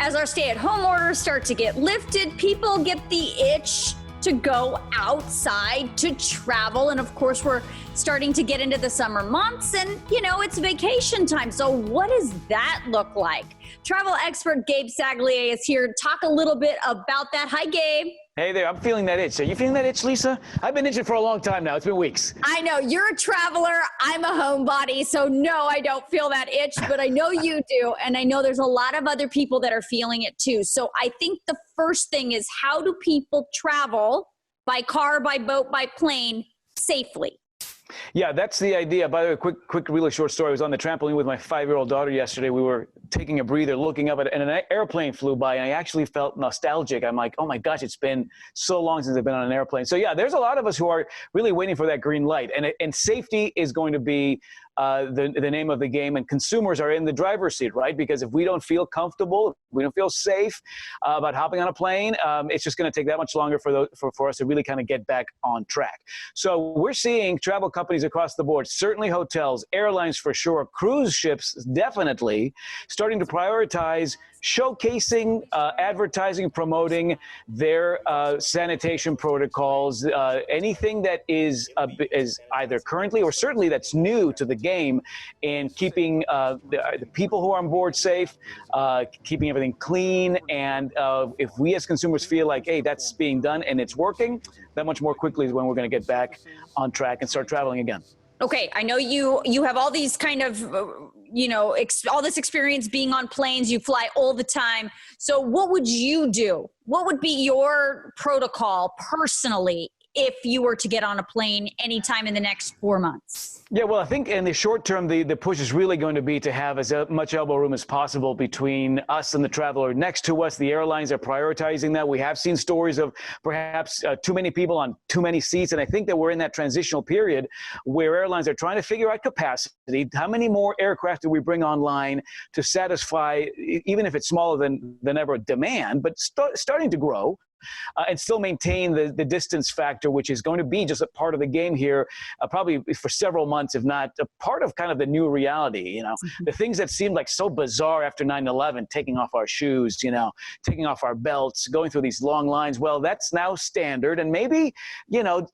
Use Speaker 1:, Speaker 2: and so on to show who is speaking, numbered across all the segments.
Speaker 1: As our stay-at-home orders start to get lifted, people get the itch to go outside to travel. And of course, we're starting to get into the summer months and, it's vacation time. So what does that look like? Travel expert Gabe Saglie is here to talk a little bit about that. Hi, Gabe.
Speaker 2: Hey there, I'm feeling that itch. Are you feeling that itch, Lisa? I've been itching for a long time now. It's been weeks.
Speaker 1: I know. You're a traveler. I'm a homebody. So no, I don't feel that itch, but I know you do. And I know there's a lot of other people that are feeling it too. So I think the first thing is, how do people travel by car, by boat, by plane safely?
Speaker 2: Yeah, that's the idea. By the way, quick, really short story. I was on the trampoline with my 5-year-old daughter yesterday. We were taking a breather, looking up and an airplane flew by, and I actually felt nostalgic. I'm like, oh my gosh, it's been so long since I've been on an airplane. So yeah, there's a lot of us who are really waiting for that green light, and safety is going to be the name of the game, and consumers are in the driver's seat, right? Because if we don't feel comfortable, if we don't feel safe about hopping on a plane, it's just going to take that much longer for us to really kind of get back on track. So we're seeing travel companies across the board, certainly hotels, airlines for sure, cruise ships definitely, starting to prioritize showcasing, advertising, promoting their sanitation protocols, anything that is either currently or certainly that's new to the game, and keeping the people who are on board safe, keeping everything clean. And if we as consumers feel like, hey, that's being done and it's working, that much more quickly is when we're going to get back on track and start traveling again. Okay,
Speaker 1: I know you have all these kind of, all this experience being on planes. You fly all the time. So what would you do? What would be your protocol personally if you were to get on a plane anytime in the next 4 months?
Speaker 2: Yeah, well, I think in the short term, the push is really going to be to have as much elbow room as possible between us and the traveler next to us. The airlines are prioritizing that. We have seen stories of perhaps too many people on too many seats, and I think that we're in that transitional period where airlines are trying to figure out capacity. How many more aircraft do we bring online to satisfy, even if it's smaller than ever, demand, but starting to grow? And still maintain the distance factor, which is going to be just a part of the game here, probably for several months, if not a part of kind of the new reality. The things that seemed like so bizarre after 9/11, taking off our shoes, taking off our belts, going through these long lines. Well, that's now standard, and maybe,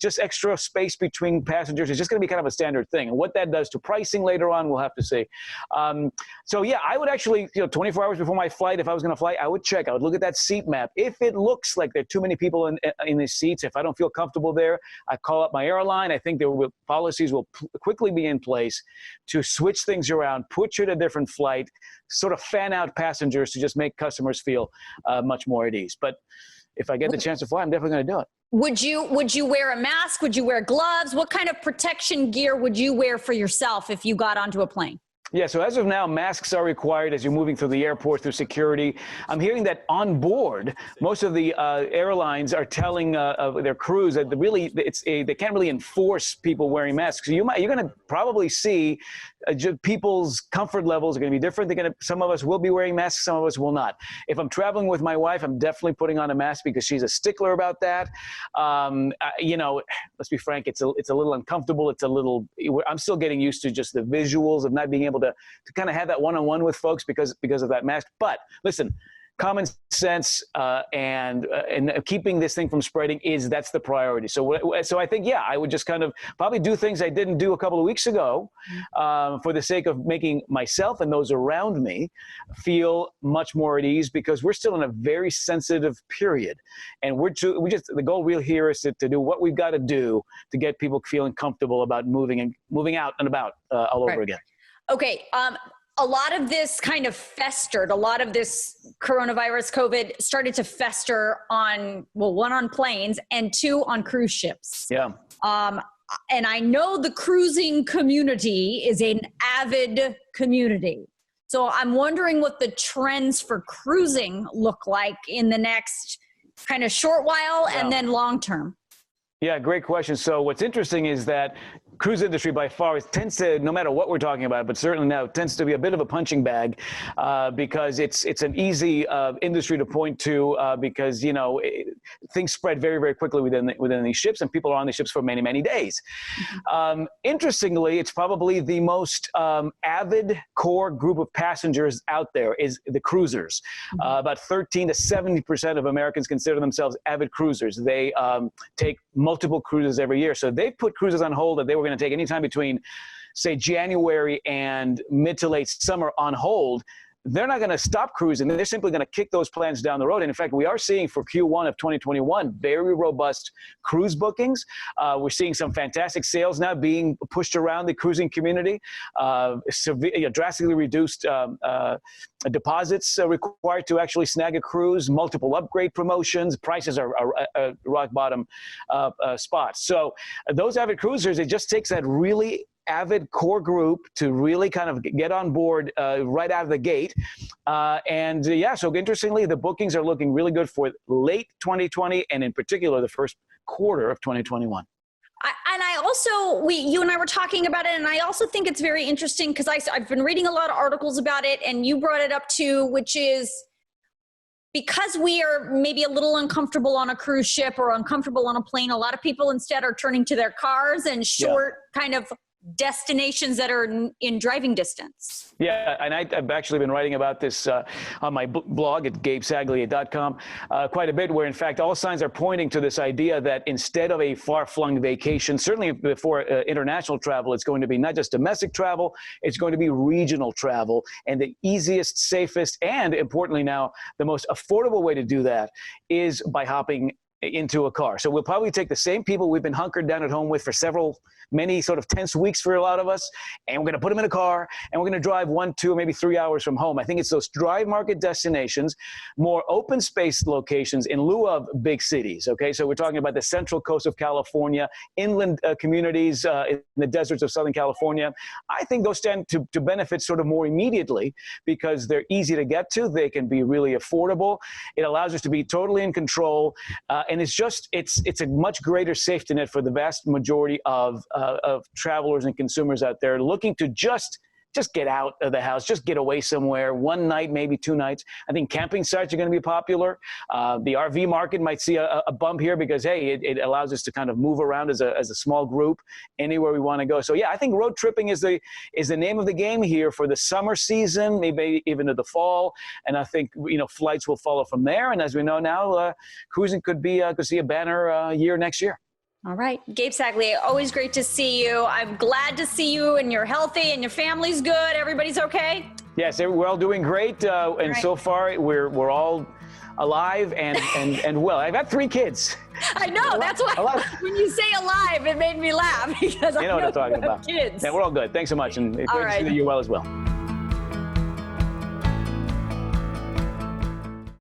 Speaker 2: just extra space between passengers is just going to be kind of a standard thing. And what that does to pricing later on, we'll have to see. So yeah, I would actually, 24 hours before my flight, if I was going to fly, I would check. I would look at that seat map. If it looks like there are too many people in the seats, if I don't feel comfortable there, I call up my airline. I think policies will quickly be in place to switch things around, put you in a different flight, sort of fan out passengers to just make customers feel much more at ease. But if I get the chance to fly, I'm definitely going to do it.
Speaker 1: Would you wear a mask? Would you wear gloves? What kind of protection gear would you wear for yourself if you got onto a plane?
Speaker 2: Yeah, so as of now, masks are required as you're moving through the airport, through security. I'm hearing that on board, most of the airlines are telling their crews that they can't really enforce people wearing masks. So you're going to probably see people's comfort levels are going to be different. Some of us will be wearing masks, some of us will not. If I'm traveling with my wife, I'm definitely putting on a mask because she's a stickler about that. Let's be frank, it's a little uncomfortable. I'm still getting used to just the visuals of not being able to kind of have that one-on-one with folks because of that mask. But listen, common sense and keeping this thing from spreading that's the priority. So I think, yeah, I would just kind of probably do things I didn't do a couple of weeks ago for the sake of making myself and those around me feel much more at ease, because we're still in a very sensitive period. And the goal real here is to do what we've got to do to get people feeling comfortable about moving out and about all over again.
Speaker 1: Okay. A lot of this kind of festered. A lot of this coronavirus, COVID, started to fester on, one, on planes, and two, on cruise ships.
Speaker 2: Yeah.
Speaker 1: And I know the cruising community is an avid community. So I'm wondering what the trends for cruising look like in the next kind of short while and then long term.
Speaker 2: Yeah, great question. So what's interesting is that cruise industry by far tends to, no matter what we're talking about, but certainly now tends to be a bit of a punching bag because it's an easy industry to point to because, things spread very, very quickly within these ships, and people are on these ships for many, many days. Interestingly, it's probably the most avid core group of passengers out there is the cruisers. About 13 to 70% of Americans consider themselves avid cruisers. They take multiple cruises every year. So they put cruises on hold that they were going to take anytime between, say, January and mid to late summer on hold. They're not going to stop cruising. They're simply going to kick those plans down the road. And in fact, we are seeing for Q1 of 2021 very robust cruise bookings. We're seeing some fantastic sales now being pushed around the cruising community. Drastically reduced deposits required to actually snag a cruise, multiple upgrade promotions, prices are rock bottom spots. So those avid cruisers, it just takes that really avid core group to really kind of get on board right out of the gate. So interestingly, the bookings are looking really good for late 2020 and in particular the first quarter of 2021.
Speaker 1: You and I were talking about it, and I also think it's very interesting because I've been reading a lot of articles about it, and you brought it up too, which is because we are maybe a little uncomfortable on a cruise ship or uncomfortable on a plane, a lot of people instead are turning to their cars and short kind of destinations that are in driving distance.
Speaker 2: Yeah, and I've actually been writing about this on my blog at gabesaglie.com quite a bit, where in fact all signs are pointing to this idea that instead of a far-flung vacation, certainly before international travel, it's going to be not just domestic travel, it's going to be regional travel. And the easiest, safest, and importantly now, the most affordable way to do that is by hopping into a car. So we'll probably take the same people we've been hunkered down at home with for many sort of tense weeks for a lot of us, and we're going to put them in a car, and we're going to drive 1, 2, maybe 3 hours from home. I think it's those drive market destinations, more open space locations in lieu of big cities. Okay, so we're talking about the central coast of California, inland communities in the deserts of Southern California. I think those tend to benefit sort of more immediately because they're easy to get to. They can be really affordable. It allows us to be totally in control. And it's a much greater safety net for the vast majority of travelers and consumers out there looking to just get out of the house, just get away somewhere, one night, maybe 2 nights. I think camping sites are going to be popular. The RV market might see a bump here because, hey, it allows us to kind of move around as a small group anywhere we want to go. So yeah, I think road tripping is the name of the game here for the summer season, maybe even to the fall. And I think, flights will follow from there. And as we know now, cruising could see a banner year next year.
Speaker 1: All right. Gabe Saglie, always great to see you. I'm glad to see you and you're healthy and your family's good. Everybody's okay?
Speaker 2: Yes, we're all doing great. And so far, we're all alive and well. I've had 3 kids.
Speaker 1: I know. That's why when you say alive, it made me laugh because I know
Speaker 2: what I'm talking about.
Speaker 1: Kids.
Speaker 2: Yeah, we're all good. Thanks so much. And great to see that you're well as well.